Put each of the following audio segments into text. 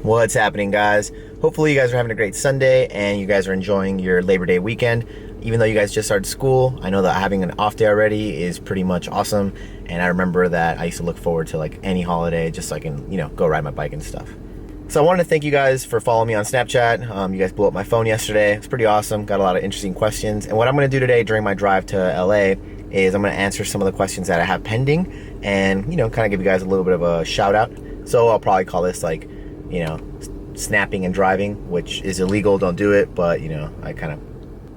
What's happening, guys? Hopefully you guys are having a great Sunday and you guys are enjoying your Labor Day weekend. Even though you guys just started school, I know that having an off day already is pretty much awesome. And I remember that I used to look forward to like any holiday just so I can, go ride my bike and stuff. So I wanted to thank you guys for following me on Snapchat. You guys blew up my phone yesterday. It's pretty awesome. Got a lot of interesting questions. And what I'm going to do today during my drive to LA is I'm going to answer some of the questions that I have pending and, kind of give you guys a little bit of a shout out. So I'll probably call this like, snapping and driving, which is illegal. Don't do it. But, I kind of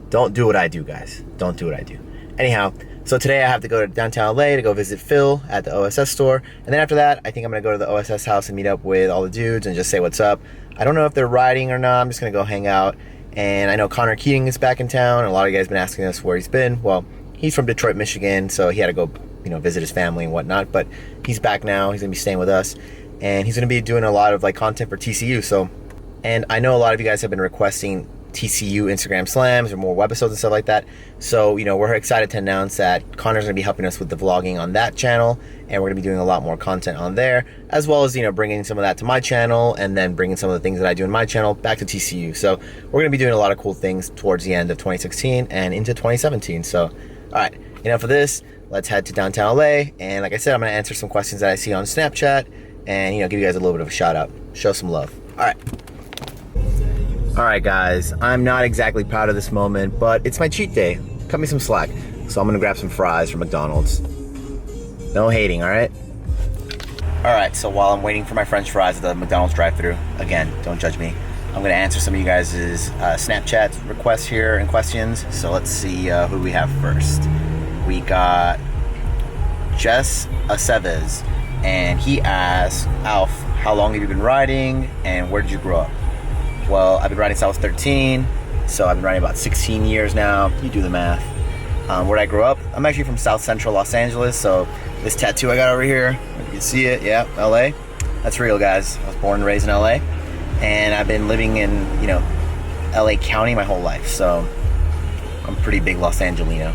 don't do what I do, guys. Don't do what I do. Anyhow, so today I have to go to downtown LA to go visit Phil at the OSS store. And then after that, I think I'm going to go to the OSS house and meet up with all the dudes and just say what's up. I don't know if they're riding or not. I'm just going to go hang out. And I know Connor Keating is back in town. And a lot of you guys have been asking us where he's been. Well, he's from Detroit, Michigan. So he had to go, visit his family and whatnot. But he's back now. He's going to be staying with us. And he's going to be doing a lot of content for TCU. So, and I know a lot of you guys have been requesting TCU Instagram slams or more webisodes and stuff like that. So, we're excited to announce that Connor's going to be helping us with the vlogging on that channel. And we're going to be doing a lot more content on there, as well as, bringing some of that to my channel and then bringing some of the things that I do in my channel back to TCU. So we're going to be doing a lot of cool things towards the end of 2016 and into 2017. So, all right, enough of this. Let's head to downtown LA. And like I said, I'm going to answer some questions that I see on Snapchat and, give you guys a little bit of a shout out. Show some love. All right. All right, guys. I'm not exactly proud of this moment, but it's my cheat day. Cut me some slack. So I'm going to grab some fries from McDonald's. No hating, all right? All right, so while I'm waiting for my French fries at the McDonald's drive-thru, again, don't judge me. I'm going to answer some of you guys' Snapchat requests here and questions. So let's see who we have first. We got Jess Aceves. And he asked, Alf, how long have you been riding and where did you grow up? Well, I've been riding since I was 13, so I've been riding about 16 years now. You do the math. Where I grew up, I'm actually from South Central Los Angeles, so this tattoo I got over here, you can see it, yeah, LA. That's real, guys. I was born and raised in LA, and I've been living in, LA County my whole life, so I'm pretty big Los Angelino.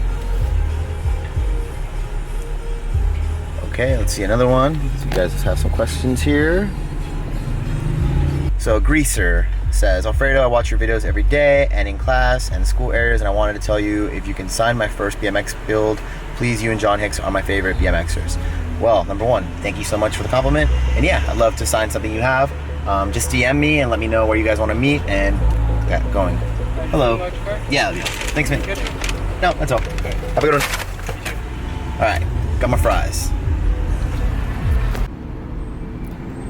Okay, let's see another one. So you guys have some questions here. So Greaser says, Alfredo, I watch your videos every day and in class and school areas, and I wanted to tell you if you can sign my first BMX build, please. You and John Hicks are my favorite BMXers. Well, number one, thank you so much for the compliment. And yeah, I'd love to sign something you have. Just DM me and let me know where you guys want to meet and get going. Hello. Yeah. Thanks, man. No, that's all. Have a good one. All right, got my fries.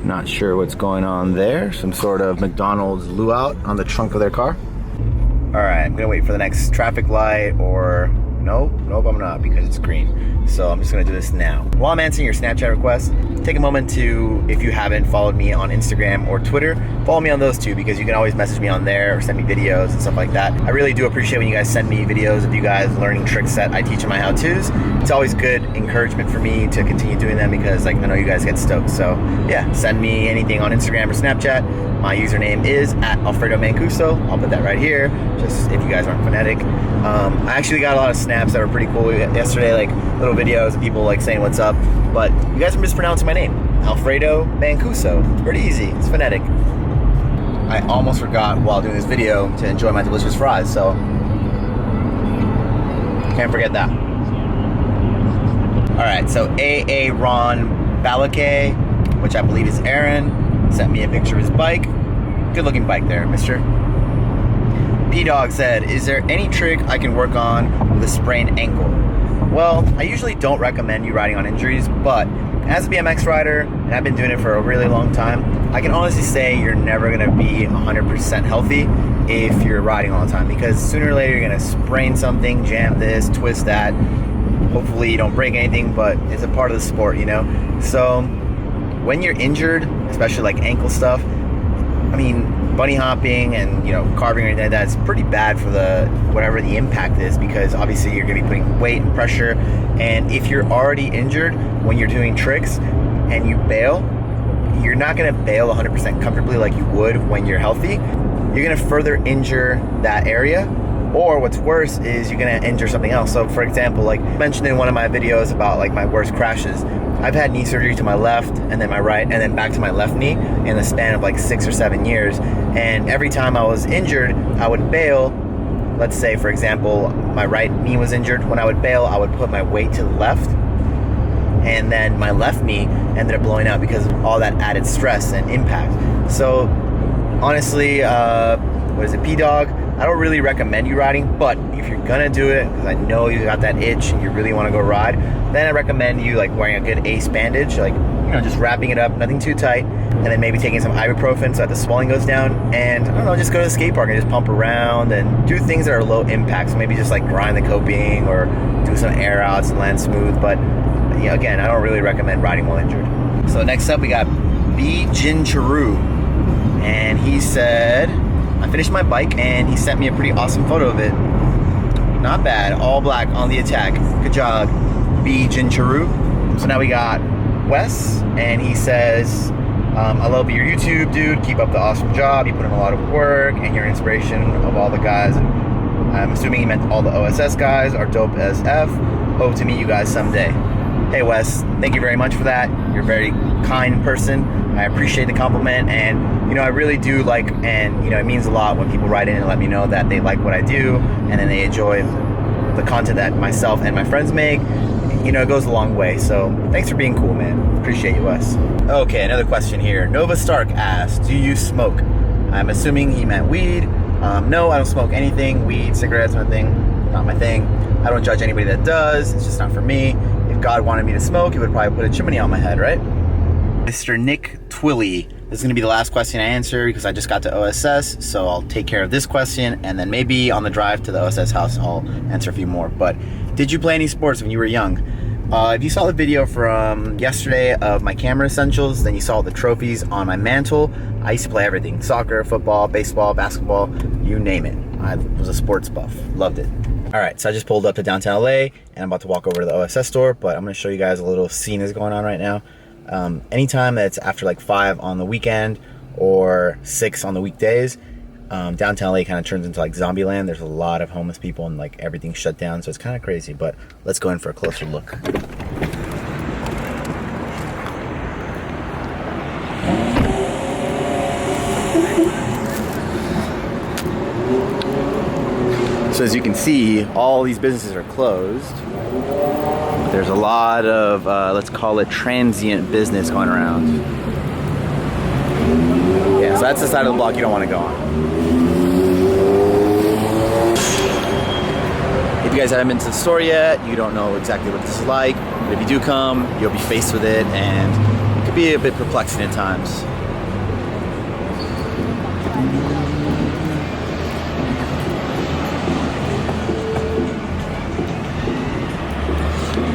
Not sure what's going on there. Some sort of McDonald's luau on the trunk of their car. All right, I'm gonna wait for the next traffic light or nope, I'm not because it's green. So I'm just gonna do this now. While I'm answering your Snapchat request, take a moment to, if you haven't followed me on Instagram or Twitter, follow me on those two because you can always message me on there or send me videos and stuff like that. I really do appreciate when you guys send me videos of you guys learning tricks that I teach in my how-tos. It's always good encouragement for me to continue doing them because I know you guys get stoked. So yeah, send me anything on Instagram or Snapchat. My username is @Alfredo Mancuso. I'll put that right here, just if you guys aren't phonetic. I actually got a lot of snaps that were pretty cool yesterday, like little videos of people saying what's up, but you guys are mispronouncing my name, Alfredo Mancuso. It's pretty easy, it's phonetic. I almost forgot while doing this video to enjoy my delicious fries, so can't forget that. All right, so AA Ron Balake, which I believe is Aaron, sent me a picture of his bike. Good looking bike there, mister. P-Dog said, is there any trick I can work on with a sprained ankle? Well, I usually don't recommend you riding on injuries, but as a BMX rider, and I've been doing it for a really long time, I can honestly say you're never gonna be 100% healthy if you're riding all the time, because sooner or later you're gonna sprain something, jam this, twist that. Hopefully you don't break anything, but it's a part of the sport, So when you're injured, especially like ankle stuff, I mean, bunny hopping and carving or anything like that is pretty bad for whatever the impact is, because obviously you're gonna be putting weight and pressure, and if you're already injured when you're doing tricks and you bail, you're not gonna bail 100% comfortably like you would when you're healthy. You're gonna further injure that area, Or what's worse is you're gonna injure something else. So for example, like mentioned in one of my videos about like my worst crashes, I've had knee surgery to my left and then my right and then back to my left knee in the span of like 6 or 7 years. And every time I was injured, I would bail. Let's say, for example, my right knee was injured. When I would bail, I would put my weight to the left, and then my left knee ended up blowing out because of all that added stress and impact. So honestly, what is it, P-Dog? I don't really recommend you riding, but if you're gonna do it, because I know you got that itch and you really want to go ride, then I recommend you like wearing a good ACE bandage, like, you know, just wrapping it up, nothing too tight, and then maybe taking some ibuprofen so that the swelling goes down. And I don't know, just go to the skate park and just pump around and do things that are low impact. So maybe just like grind the coping or do some air outs and land smooth. But yeah, again, I don't really recommend riding while injured. So next up we got B Jincharu, and he said, I finished my bike and he sent me a pretty awesome photo of it. Not bad, all black on the attack. Good job, B Jincharu. So now we got Wes, and he says, I love your YouTube, dude. Keep up the awesome job. You put in a lot of work and you're an inspiration of all the guys. I'm assuming he meant all the OSS guys are dope as F. Hope to meet you guys someday. Hey Wes, thank you very much for that. You're a very kind person. I appreciate the compliment, and you know, I really do like, and you know, it means a lot when people write in and let me know that they like what I do and then they enjoy the content that myself and my friends make. You know, it goes a long way. So thanks for being cool, man. Appreciate you, Wes. Okay, another question here. Nova Stark asks, do you smoke? I'm assuming he meant weed. No, I don't smoke anything. Weed, cigarettes, nothing. Not my thing. I don't judge anybody that does. It's just not for me. If God wanted me to smoke, he would probably put a chimney on my head, right? Mr. Nick Twilly. This is gonna be the last question I answer because I just got to OSS, so I'll take care of this question, and then maybe on the drive to the OSS house, I'll answer a few more. But did you play any sports when you were young? If you saw the video from yesterday of my camera essentials, then you saw the trophies on my mantle. I used to play everything. Soccer, football, baseball, basketball, you name it. I was a sports buff, loved it. All right, so I just pulled up to downtown LA, and I'm about to walk over to the OSS store, but I'm gonna show you guys a little scene that's going on right now. Anytime that's after like 5 on the weekend or 6 on the weekdays, downtown LA kind of turns into like zombie land. There's a lot of homeless people and like everything's shut down, so it's kind of crazy, but let's go in for a closer look. So as you can see, all these businesses are closed. There's a lot of, let's call it transient business going around. Yeah, so that's the side of the block you don't want to go on. If you guys haven't been to the store yet, you don't know exactly what this is like. But if you do come, you'll be faced with it, and it could be a bit perplexing at times.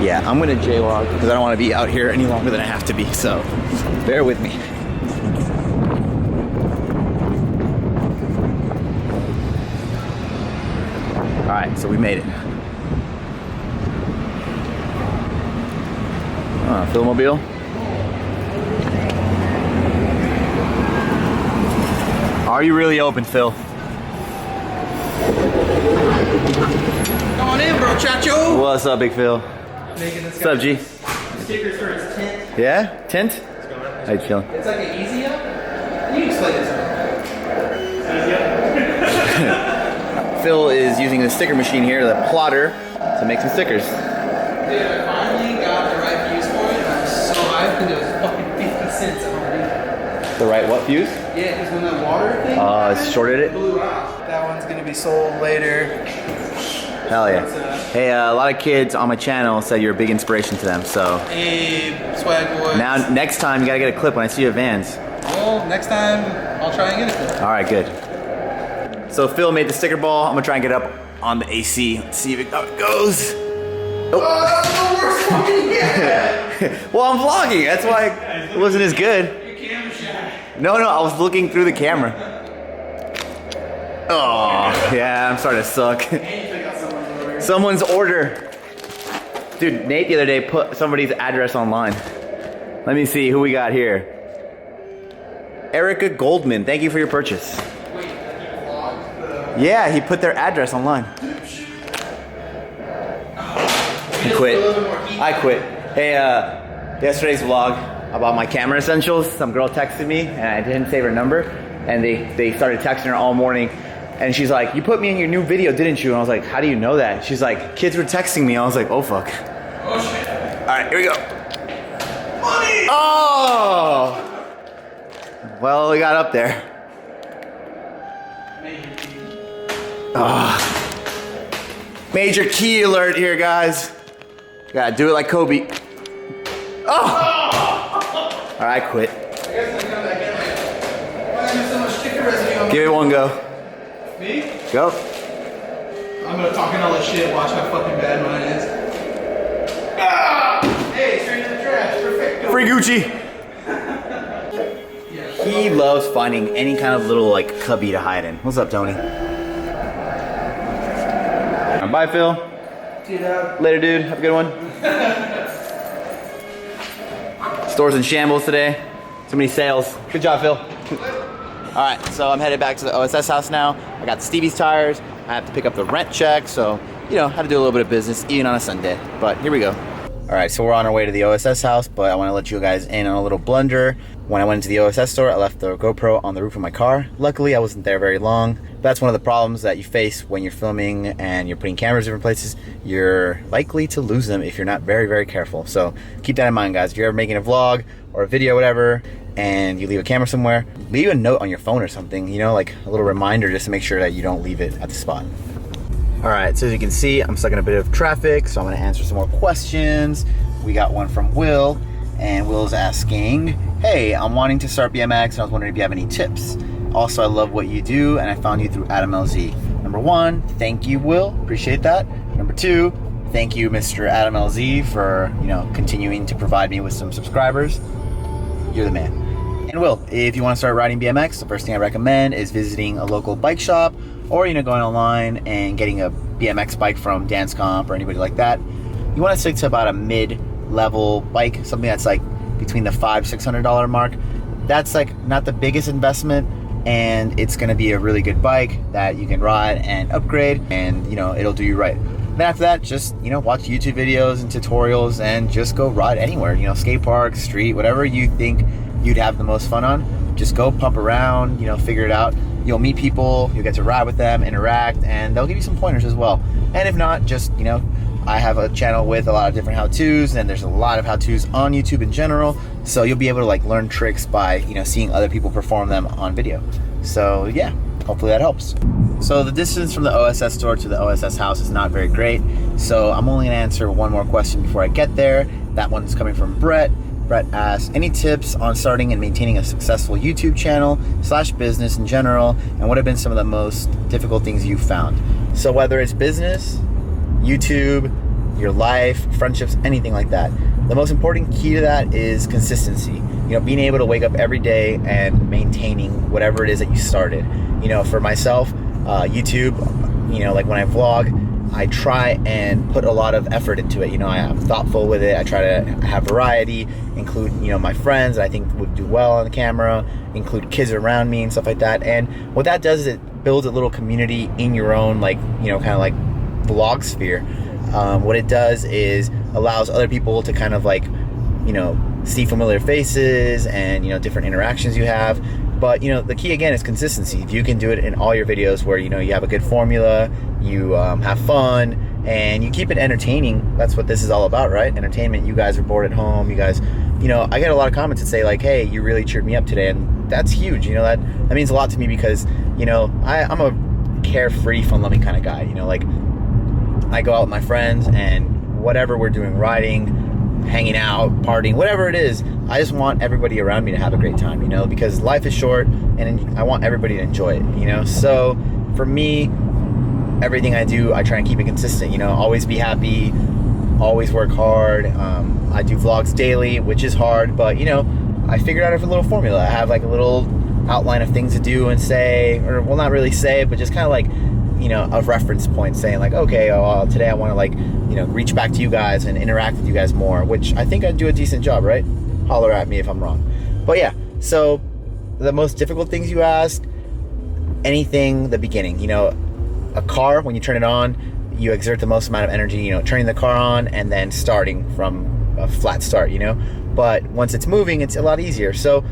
Yeah, I'm gonna jaywalk because I don't want to be out here any longer than I have to be, so bear with me. All right, so we made it. Philmobile. Are you really open, Phil? Come on in, bro, chacho. What's up, Big Phil? What's up, G? Stickers for his tent. Yeah? Tent? How you feeling? It's like an easy up. You explain it to me. Phil is using the sticker machine here, the plotter, to make some stickers. Dude, I finally got the right fuse for it. I'm so hyped because it was fucking 50 cents at Home Depot. The right what fuse? Yeah, because when that water thing It shorted it? blew out. That one's gonna be sold later. Hell yeah. Hey, a lot of kids on my channel said you're a big inspiration to them, so. Hey, swag boys. Now, next time, you gotta get a clip when I see you at Vans. Well, next time, I'll try and get it. All right, good. So Phil made the sticker ball. I'm gonna try and get up on the AC. Let's see how it goes. Oh, that's the worst fucking yet. Well, I'm vlogging, that's why it wasn't as good. Your camera shy. No, I was looking through the camera. Oh, yeah, I'm starting to suck. Someone's order. Dude, Nate the other day put somebody's address online. Let me see who we got here. Erica Goldman, thank you for your purchase. Wait, you vlogged the Yeah, he put their address online. He quit. I quit. Hey, yesterday's vlog about my camera essentials, some girl texted me and I didn't save her number, and they started texting her all morning, and she's like, you put me in your new video, didn't you? And I was like, how do you know that? She's like, kids were texting me. I was like, oh fuck. Oh shit. All right, here we go. Money! Oh! Well, we got up there. Major key alert here, guys. Gotta do it like Kobe. Oh! All right, quit. I guess I'm gonna get why I have so much sticker residue on Give it one go. me? Go. I'm gonna talk all this shit, watch how fucking bad mine is. Ah! Hey, straight to the trash, perfect. Free Gucci. Yeah. He loves finding any kind of little like cubby to hide in. What's up, Tony? Bye, Phil. See you now. Later, dude. Have a good one. Store's in shambles today. Too many sales. Good job, Phil. All right, so I'm headed back to the OSS house now. I got Stevie's tires. I have to pick up the rent check, so you know, how to do a little bit of business even on a Sunday. But here we go. All right, so we're on our way to the OSS house, but I want to let you guys in on a little blunder. When I went into the OSS store, I left the GoPro on the roof of my car. Luckily, I wasn't there very long. That's one of the problems that you face when you're filming and you're putting cameras in different places. You're likely to lose them if you're not very, very careful. So keep that in mind, guys. If you're ever making a vlog or a video or whatever, and you leave a camera somewhere, leave a note on your phone or something, you know, like a little reminder just to make sure that you don't leave it at the spot. All right, so as you can see, I'm stuck in a bit of traffic, so I'm gonna answer some more questions. We got one from Will, and Will's asking, hey, I'm wanting to start BMX, and I was wondering if you have any tips. Also, I love what you do, and I found you through Adam LZ. Number one, thank you, Will, appreciate that. Number two, thank you, Mr. Adam LZ, for, you know, continuing to provide me with some subscribers. You're the man. And Will, if you want to start riding BMX, the first thing I recommend is visiting a local bike shop, or, you know, going online and getting a BMX bike from Dance Comp or anybody like that. You want to stick to about a mid-level bike, something that's like between the $500–600 mark. That's like not the biggest investment, and it's going to be a really good bike that you can ride and upgrade, and, you know, it'll do you right. Then after that, just, you know, watch YouTube videos and tutorials and just go ride anywhere, you know, skate park, street, whatever you think you'd have the most fun on. Just go pump around, you know, figure it out. You'll meet people, you'll get to ride with them, interact, and they'll give you some pointers as well. And if not, just, you know, I have a channel with a lot of different how-tos, and there's a lot of how-tos on YouTube in general, so you'll be able to like learn tricks by, you know, seeing other people perform them on video. So yeah, hopefully that helps. So the distance from the OSS store to the OSS house is not very great, so I'm only gonna answer one more question before I get there. That one's coming from Brett. Brett asks, any tips on starting and maintaining a successful YouTube channel / business in general, and what have been some of the most difficult things you've found? So whether it's business, YouTube, your life, friendships, anything like that, the most important key to that is consistency. You know, being able to wake up every day and maintaining whatever it is that you started. You know, for myself, YouTube, you know, like when I vlog, I try and put a lot of effort into it. You know, I'm thoughtful with it. I try to have variety, include, you know, my friends that I think would do well on the camera, include kids around me and stuff like that. And what that does is it builds a little community in your own, like, you know, kind of like vlog sphere. What it does is allows other people to kind of like, you know, see familiar faces and, you know, different interactions you have. But, you know, the key again is consistency. If you can do it in all your videos where, you know, you have a good formula, you have fun, and you keep it entertaining. That's what this is all about, right? Entertainment. You guys are bored at home. You guys, you know, I get a lot of comments that say like, hey, you really cheered me up today. And that's huge. You know, that means a lot to me because, you know, I'm a carefree, fun-loving kind of guy. You know, like I go out with my friends and whatever we're doing, riding, hanging out, partying, whatever it is, I just want everybody around me to have a great time, you know, because life is short and I want everybody to enjoy it, you know. So for me, everything I do, I try and keep it consistent, you know, always be happy, always work hard. I do vlogs daily, which is hard, but, you know, I figured out a little formula. I have like a little outline of things to do and say, or well, not really say, but just kind of like, you know, a reference point saying like, okay, today I want to like, you know, reach back to you guys and interact with you guys more, which I think I do a decent job, right? Holler at me if I'm wrong. But yeah, so the most difficult things you ask, anything, the beginning, you know, a car, when you turn it on, you exert the most amount of energy, you know, turning the car on and then starting from a flat start, you know. But once it's moving, it's a lot easier. So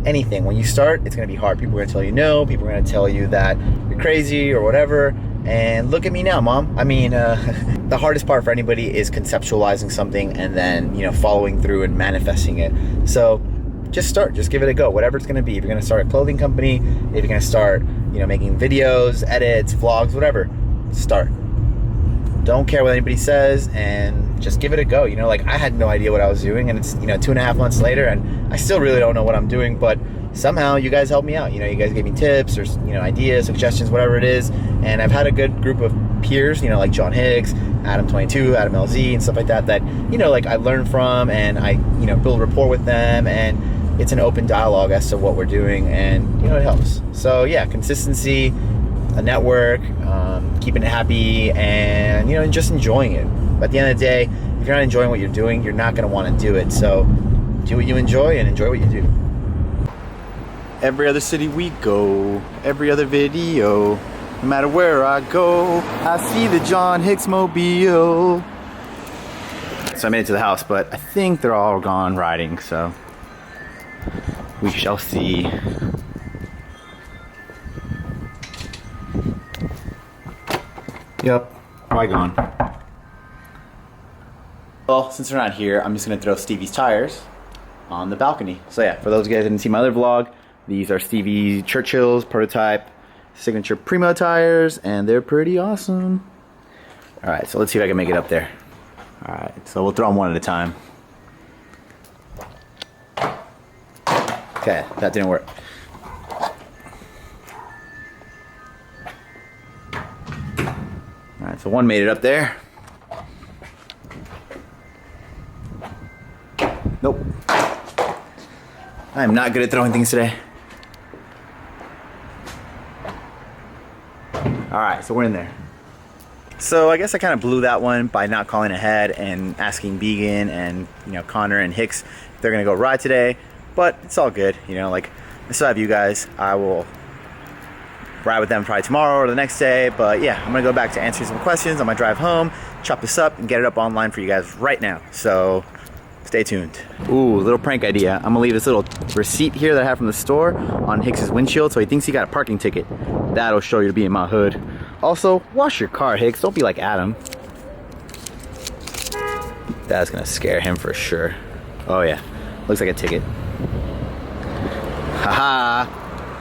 anything, when you start, it's going to be hard. People are going to tell you no. People are going to tell you that you're crazy or whatever. And look at me now, Mom. I mean, the hardest part for anybody is conceptualizing something and then, you know, following through and manifesting it. So just start, just give it a go, whatever it's going to be. If you're going to start a clothing company, if you're going to start, you know, making videos, edits, vlogs, whatever, start. Don't care what anybody says and just give it a go. You know, like I had no idea what I was doing, and it's, you know, 2.5 months later and I still really don't know what I'm doing, but somehow you guys helped me out. You know, you guys gave me tips or, you know, ideas, suggestions, whatever it is. And I've had a good group of peers, you know, like John Hicks, Adam22, Adam LZ, and stuff like that, that, you know, like I learn from, and I, you know, build rapport with them, and it's an open dialogue as to what we're doing, and, you know, it helps. So yeah, consistency, a network, keeping it happy, and, you know, just enjoying it. But at the end of the day, if you're not enjoying what you're doing, you're not going to want to do it. So do what you enjoy and enjoy what you do. Every other city we go, every other video, no matter where I go, I see the John Hicks mobile. So I made it to the house, but I think they're all gone riding, so we shall see. Yep, probably gone. Well, since they're not here, I'm just gonna throw Stevie's tires on the balcony. So yeah, for those guys who didn't see my other vlog, these are Stevie Churchill's prototype signature Primo tires, and they're pretty awesome. All right, so let's see if I can make it up there. All right, so we'll throw them one at a time. Okay, that didn't work. All right, so one made it up there. Nope. I am not good at throwing things today. All right, so we're in there. So I guess I kind of blew that one by not calling ahead and asking Began and, you know, Connor and Hicks if they're gonna go ride today, but it's all good. You know, like, I still have you guys. I will ride with them probably tomorrow or the next day, but yeah, I'm gonna go back to answer some questions on my drive home, chop this up and get it up online for you guys right now. So stay tuned. Ooh, little prank idea. I'm gonna leave this little receipt here that I have from the store on Hicks's windshield, so he thinks he got a parking ticket. That'll show you to be in my hood. Also, wash your car, Hicks. Don't be like Adam. That's gonna scare him for sure. Oh yeah, looks like a ticket. Haha,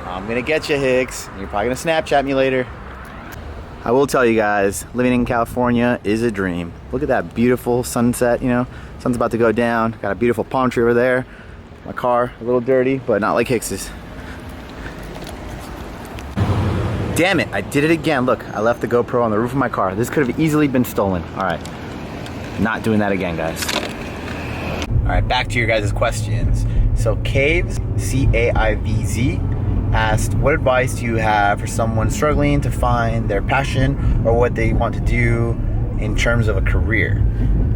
I'm gonna get you, Hicks. You're probably gonna Snapchat me later. I will tell you guys, living in California is a dream. Look at that beautiful sunset, you know. Sun's about to go down. Got a beautiful palm tree over there. My car, a little dirty, but not like Hicks's. Damn it, I did it again. Look, I left the GoPro on the roof of my car. This could have easily been stolen. All right, not doing that again, guys. All right, back to your guys' questions. So Caves, C-A-I-V-Z, asked, what advice do you have for someone struggling to find their passion or what they want to do in terms of a career?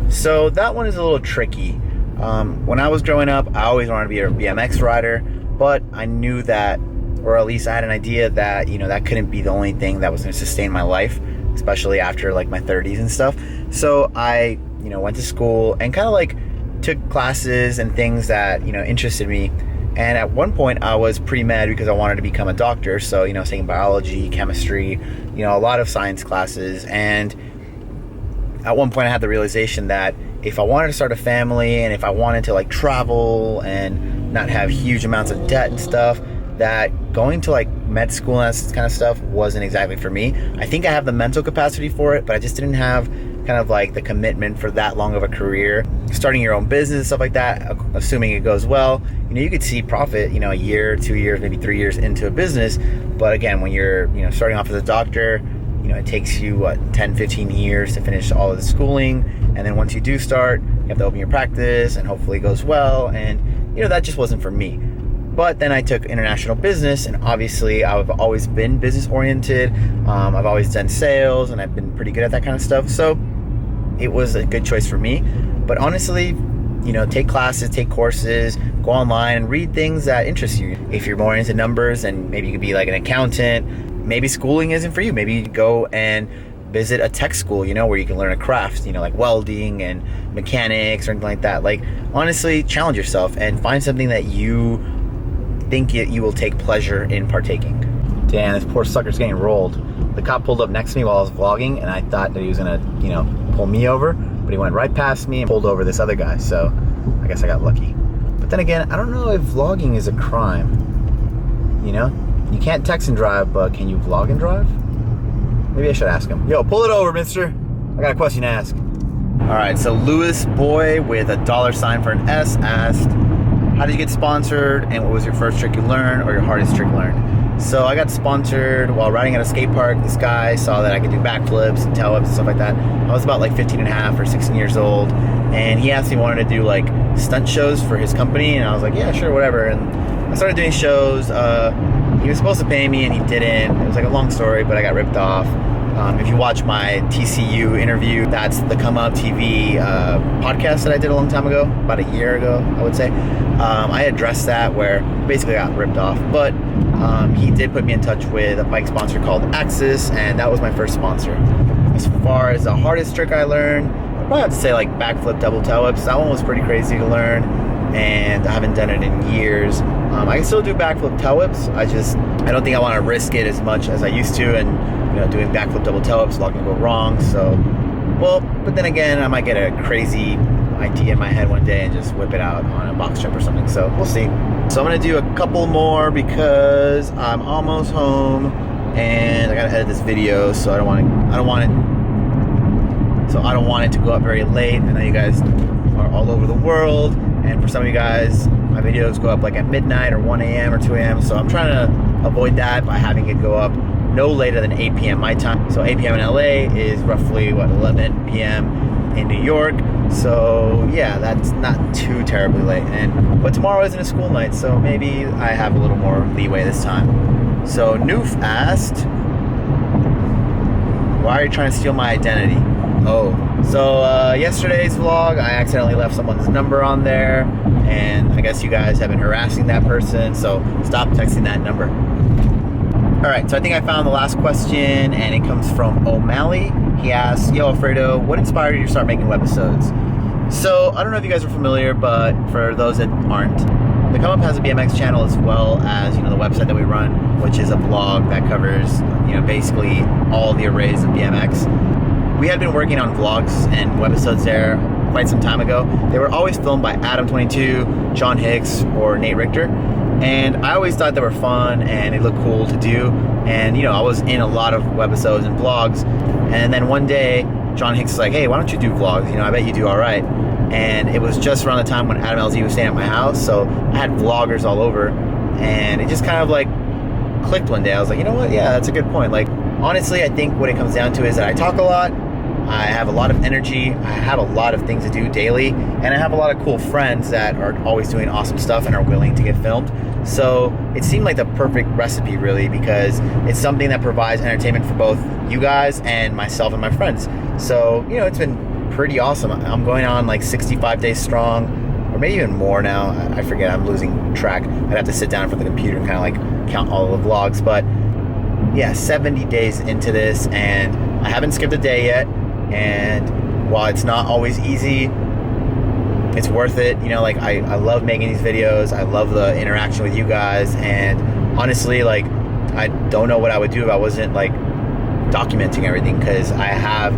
So that one is a little tricky. When I was growing up, I always wanted to be a BMX rider, but I knew that, or at least I had an idea that, you know, that couldn't be the only thing that was going to sustain my life, especially after like my 30s and stuff. So I, you know, went to school and kind of like took classes and things that, you know, interested me. And at one point I was pretty mad because I wanted to become a doctor. So, you know, taking biology, chemistry, you know, a lot of science classes. And at one point I had the realization that if I wanted to start a family and if I wanted to like travel and not have huge amounts of debt and stuff, that going to like med school and that kind of stuff wasn't exactly for me. I think I have the mental capacity for it, but I just didn't have kind of like the commitment for that long of a career. Starting your own business, stuff like that, assuming it goes well, you know, you could see profit, you know, a year, 2 years, maybe 3 years into a business. But again, when you're, you know, starting off as a doctor, you know, it takes you, what, 10, 15 years to finish all of the schooling. And then once you do start, you have to open your practice and hopefully it goes well. And, you know, that just wasn't for me. But then I took international business, and obviously I've always been business oriented. I've always done sales and I've been pretty good at that kind of stuff. So it was a good choice for me. But honestly, you know, take classes, take courses, go online and read things that interest you. If you're more into numbers, then maybe you could be like an accountant. maybe schooling isn't for you. Maybe you go and visit a tech school, you know, where you can learn a craft, you know, like welding and mechanics or anything like that. Like, honestly, challenge yourself and find something that you think you will take pleasure in partaking. Damn, this poor sucker's getting rolled. The cop pulled up next to me while I was vlogging, and I thought that he was gonna, you know, pull me over, but he went right past me and pulled over this other guy, so I guess I got lucky. But then again, I don't know if vlogging is a crime, you know? You can't text and drive, but can you vlog and drive? Maybe I should ask him. Yo, pull it over, mister. I got a question to ask. All right, so Lewis Boy with a $sign for an S asked, how did you get sponsored, and what was your first trick you learned or your hardest trick learned? So I got sponsored while riding at a skate park. This guy saw that I could do backflips and tail whips and stuff like that. I was about like 15 and a half or 16 years old, and he asked me if he wanted to do like stunt shows for his company, and I was like, yeah, sure, whatever. And I started doing shows. He was supposed to pay me and he didn't. It was like a long story, but I got ripped off. If you watch my TCU interview, that's the Come Up TV podcast that I did a long time ago, about a year ago, I would say. I addressed that where basically I got ripped off, but he did put me in touch with a bike sponsor called Axis, and that was my first sponsor. As far as the hardest trick I learned, I'd probably have to say like backflip double tail whips. That one was pretty crazy to learn, and I haven't done it in years. I can still do backflip tail whips. I don't think I want to risk it as much as I used to, and you know, doing backflip double tail whips, a lot can go wrong. So, well, but then again, I might get a crazy idea in my head one day and just whip it out on a box jump or something. So we'll see. So I'm gonna do a couple more because I'm almost home and I gotta edit this video. So I don't want it to go up very late. I know you guys are all over the world, and for some of you guys, my videos go up like at midnight or 1 a.m. or 2 a.m. So I'm trying to avoid that by having it go up no later than 8 p.m. my time. So 8 p.m. in LA is roughly, 11 p.m. in New York. So yeah, that's not too terribly late. But tomorrow isn't a school night, so maybe I have a little more leeway this time. So Noof asked, why are you trying to steal my identity? Oh, so yesterday's vlog, I accidentally left someone's number on there, and I guess you guys have been harassing that person, so stop texting that number. All right, so I think I found the last question, and it comes from O'Malley. He asks, yo, Alfredo, what inspired you to start making webisodes? So I don't know if you guys are familiar, but for those that aren't, the Come Up has a BMX channel as well as, you know, the website that we run, which is a blog that covers, you know, basically all the arrays of BMX. We had been working on vlogs and webisodes there quite some time ago. They were always filmed by Adam22, John Hicks, or Nate Richter. And I always thought they were fun and it looked cool to do. And, you know, I was in a lot of webisodes and vlogs. And then one day, John Hicks was like, hey, why don't you do vlogs? You know, I bet you do all right. And it was just around the time when Adam LZ was staying at my house. So I had vloggers all over. And it just kind of like clicked one day. I was like, you know what? Yeah, that's a good point. Like, honestly, I think what it comes down to is that I talk a lot. I have a lot of energy, I have a lot of things to do daily, and I have a lot of cool friends that are always doing awesome stuff and are willing to get filmed. So it seemed like the perfect recipe, really, because it's something that provides entertainment for both you guys and myself and my friends. So, you know, it's been pretty awesome. I'm going on like 65 days strong, or maybe even more now. I forget, I'm losing track. I'd have to sit down in front of the computer and kind of like count all of the vlogs, but yeah, 70 days into this, and I haven't skipped a day yet. And while it's not always easy, it's worth it. You know, like I love making these videos. I love the interaction with you guys. And honestly, like, I don't know what I would do if I wasn't like documenting everything, because I have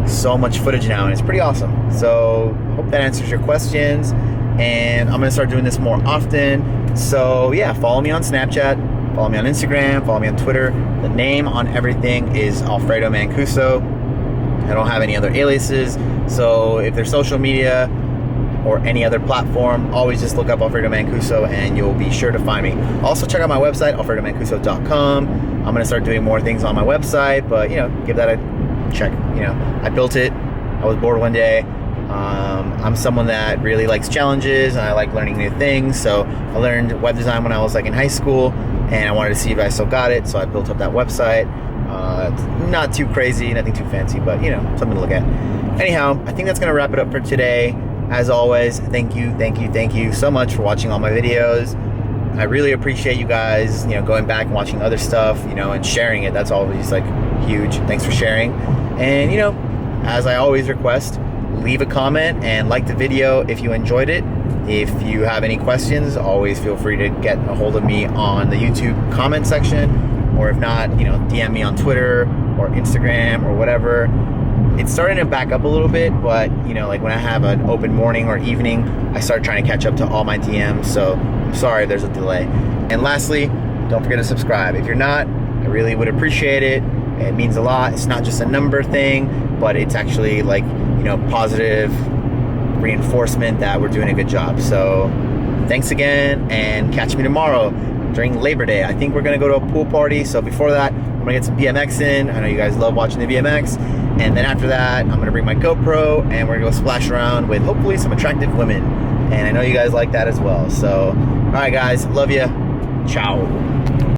so much footage now and it's pretty awesome. So hope that answers your questions. And I'm gonna start doing this more often. So yeah, follow me on Snapchat, follow me on Instagram, follow me on Twitter. The name on everything is Alfredo Mancuso. I don't have any other aliases, so if there's social media or any other platform, always just look up Alfredo Mancuso and you'll be sure to find me. Also check out my website, alfredomancuso.com. I'm gonna start doing more things on my website, but you know, give that a check. You know, I built it, I was bored one day. I'm someone that really likes challenges and I like learning new things, so I learned web design when I was like in high school, and I wanted to see if I still got it, so I built up that website. It's not too crazy, nothing too fancy, but you know, something to look at. Anyhow, I think that's gonna wrap it up for today. As always, thank you so much for watching all my videos. I really appreciate you guys, going back and watching other stuff, and sharing it. That's always like huge. Thanks for sharing. And, as I always request, leave a comment and like the video if you enjoyed it. If you have any questions, always feel free to get a hold of me on the YouTube comment section, or if not, DM me on Twitter or Instagram or whatever. It's starting to back up a little bit, but like when I have an open morning or evening, I start trying to catch up to all my DMs, so I'm sorry if there's a delay. And lastly, don't forget to subscribe. If you're not, I really would appreciate it. It means a lot. It's not just a number thing, but it's actually like, positive reinforcement that we're doing a good job. So thanks again, and catch me tomorrow during Labor Day. I think we're gonna go to a pool party, so before that, I'm gonna get some BMX in. I know you guys love watching the BMX. And then after that, I'm gonna bring my GoPro and we're gonna go splash around with hopefully some attractive women. And I know you guys like that as well. So, all right guys, love you. Ciao.